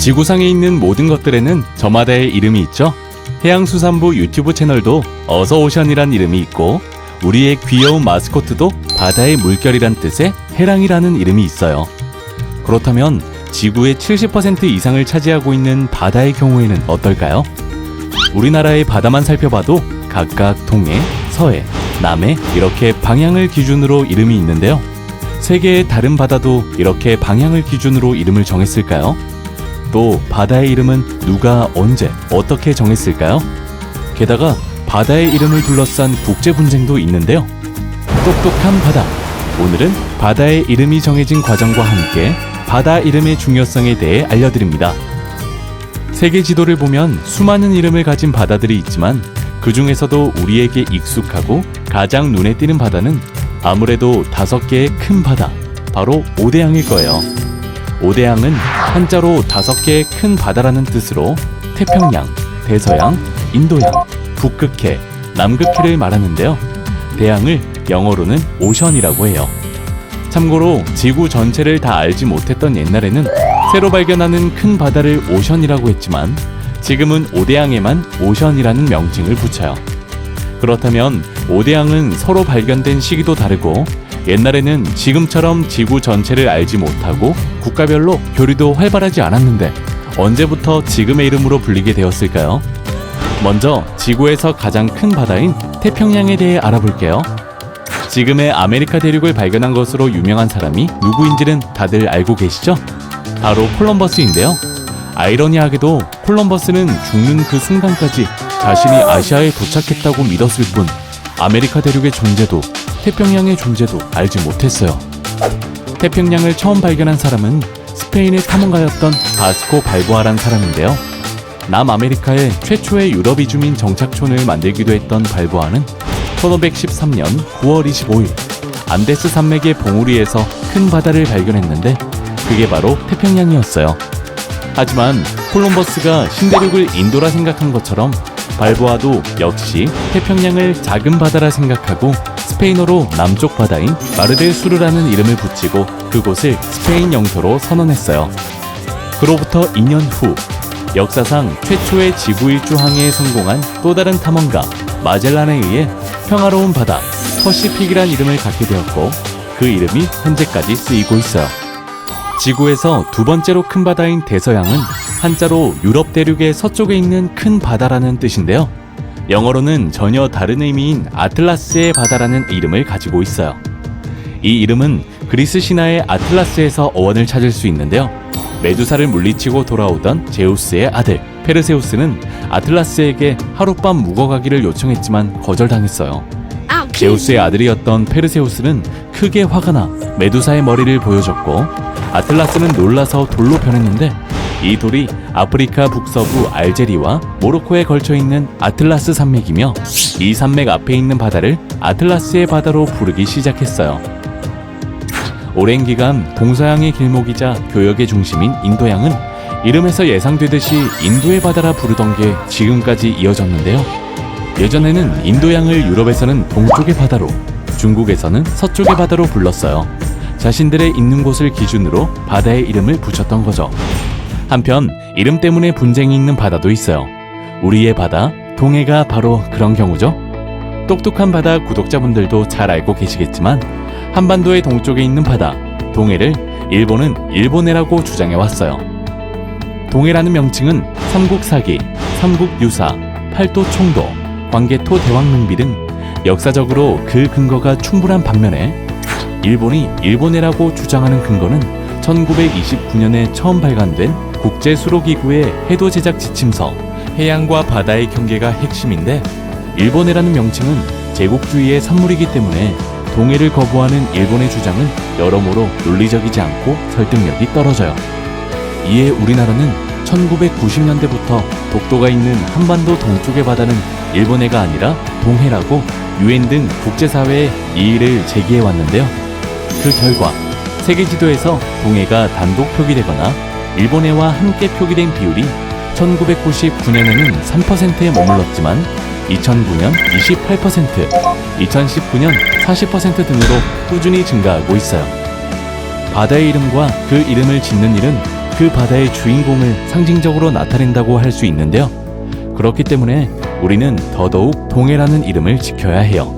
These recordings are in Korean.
지구상에 있는 모든 것들에는 저마다의 이름이 있죠. 해양수산부 유튜브 채널도 어서오션이란 이름이 있고, 우리의 귀여운 마스코트도 바다의 물결이란 뜻의 해랑이라는 이름이 있어요. 그렇다면 지구의 70% 이상을 차지하고 있는 바다의 경우에는 어떨까요? 우리나라의 바다만 살펴봐도 각각 동해, 서해, 남해 이렇게 방향을 기준으로 이름이 있는데요. 세계의 다른 바다도 이렇게 방향을 기준으로 이름을 정했을까요? 또 바다의 이름은 누가 언제 어떻게 정했을까요? 게다가 바다의 이름을 둘러싼 국제 분쟁도 있는데요. 똑똑한 바다. 오늘은 바다의 이름이 정해진 과정과 함께 바다 이름의 중요성에 대해 알려드립니다. 세계 지도를 보면 수많은 이름을 가진 바다들이 있지만 그 중에서도 우리에게 익숙하고 가장 눈에 띄는 바다는 아무래도 5개의 큰 바다, 바로 5대양일 거예요. 5대양은 한자로 5개의 큰 바다라는 뜻으로 태평양, 대서양, 인도양, 북극해, 남극해를 말하는데요. 대양을 영어로는 오션이라고 해요. 참고로 지구 전체를 다 알지 못했던 옛날에는 새로 발견하는 큰 바다를 오션이라고 했지만 지금은 5대양에만 오션이라는 명칭을 붙여요. 그렇다면 5대양은 서로 발견된 시기도 다르고 옛날에는 지금처럼 지구 전체를 알지 못하고 국가별로 교류도 활발하지 않았는데 언제부터 지금의 이름으로 불리게 되었을까요? 먼저 지구에서 가장 큰 바다인 태평양에 대해 알아볼게요. 지금의 아메리카 대륙을 발견한 것으로 유명한 사람이 누구인지는 다들 알고 계시죠? 바로 콜럼버스인데요. 아이러니하게도 콜럼버스는 죽는 그 순간까지 자신이 아시아에 도착했다고 믿었을 뿐 아메리카 대륙의 존재도 태평양의 존재도 알지 못했어요. 태평양을 처음 발견한 사람은 스페인의 탐험가였던 바스코 발보아란 사람인데요. 남아메리카의 최초의 유럽 이주민 정착촌을 만들기도 했던 발보아는 1513년 9월 25일 안데스 산맥의 봉우리에서 큰 바다를 발견했는데 그게 바로 태평양이었어요. 하지만 콜럼버스가 신대륙을 인도라 생각한 것처럼 발보아도 역시 태평양을 작은 바다라 생각하고 스페인어로 남쪽 바다인 마르델수르라는 이름을 붙이고 그곳을 스페인 영토로 선언했어요. 그로부터 2년 후 역사상 최초의 지구 일주 항해에 성공한 또 다른 탐험가 마젤란에 의해 평화로운 바다 퍼시픽이란 이름을 갖게 되었고 그 이름이 현재까지 쓰이고 있어요. 지구에서 두 번째로 큰 바다인 대서양은 한자로 유럽 대륙의 서쪽에 있는 큰 바다라는 뜻인데요. 영어로는 전혀 다른 의미인 아틀라스의 바다라는 이름을 가지고 있어요. 이 이름은 그리스 신화의 아틀라스에서 어원을 찾을 수 있는데요. 메두사를 물리치고 돌아오던 제우스의 아들 페르세우스는 아틀라스에게 하룻밤 묵어가기를 요청했지만 거절당했어요. 제우스의 아들이었던 페르세우스는 크게 화가 나 메두사의 머리를 보여줬고 아틀라스는 놀라서 돌로 변했는데 이 돌이 아프리카 북서부 알제리와 모로코에 걸쳐있는 아틀라스 산맥이며 이 산맥 앞에 있는 바다를 아틀라스의 바다로 부르기 시작했어요. 오랜 기간 동서양의 길목이자 교역의 중심인 인도양은 이름에서 예상되듯이 인도의 바다라 부르던 게 지금까지 이어졌는데요. 예전에는 인도양을 유럽에서는 동쪽의 바다로, 중국에서는 서쪽의 바다로 불렀어요. 자신들의 있는 곳을 기준으로 바다의 이름을 붙였던 거죠. 한편 이름 때문에 분쟁이 있는 바다도 있어요. 우리의 바다, 동해가 바로 그런 경우죠. 똑똑한 바다 구독자분들도 잘 알고 계시겠지만 한반도의 동쪽에 있는 바다, 동해를 일본은 일본해라고 주장해왔어요. 동해라는 명칭은 삼국사기, 삼국유사, 팔도총도, 광개토 대왕능비 등 역사적으로 그 근거가 충분한 반면에 일본이 일본해라고 주장하는 근거는 1929년에 처음 발간된 국제수로기구의 해도 제작 지침서 해양과 바다의 경계가 핵심인데 일본해라는 명칭은 제국주의의 산물이기 때문에 동해를 거부하는 일본의 주장은 여러모로 논리적이지 않고 설득력이 떨어져요. 이에 우리나라는 1990년대부터 독도가 있는 한반도 동쪽의 바다는 일본해가 아니라 동해라고 UN 등 국제사회에 이의를 제기해왔는데요. 그 결과 세계 지도에서 동해가 단독 표기되거나 일본해와 함께 표기된 비율이 1999년에는 3%에 머물렀지만 2009년 28%, 2019년 40% 등으로 꾸준히 증가하고 있어요. 바다의 이름과 그 이름을 짓는 일은 그 바다의 주인공을 상징적으로 나타낸다고 할 수 있는데요. 그렇기 때문에 우리는 더더욱 동해라는 이름을 지켜야 해요.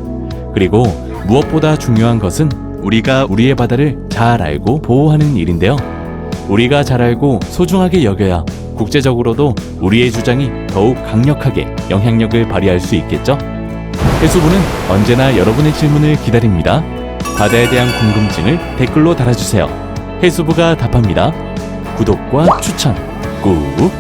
그리고 무엇보다 중요한 것은 우리가 우리의 바다를 잘 알고 보호하는 일인데요. 우리가 잘 알고 소중하게 여겨야 국제적으로도 우리의 주장이 더욱 강력하게 영향력을 발휘할 수 있겠죠? 해수부는 언제나 여러분의 질문을 기다립니다. 바다에 대한 궁금증을 댓글로 달아주세요. 해수부가 답합니다. 구독과 추천 꾹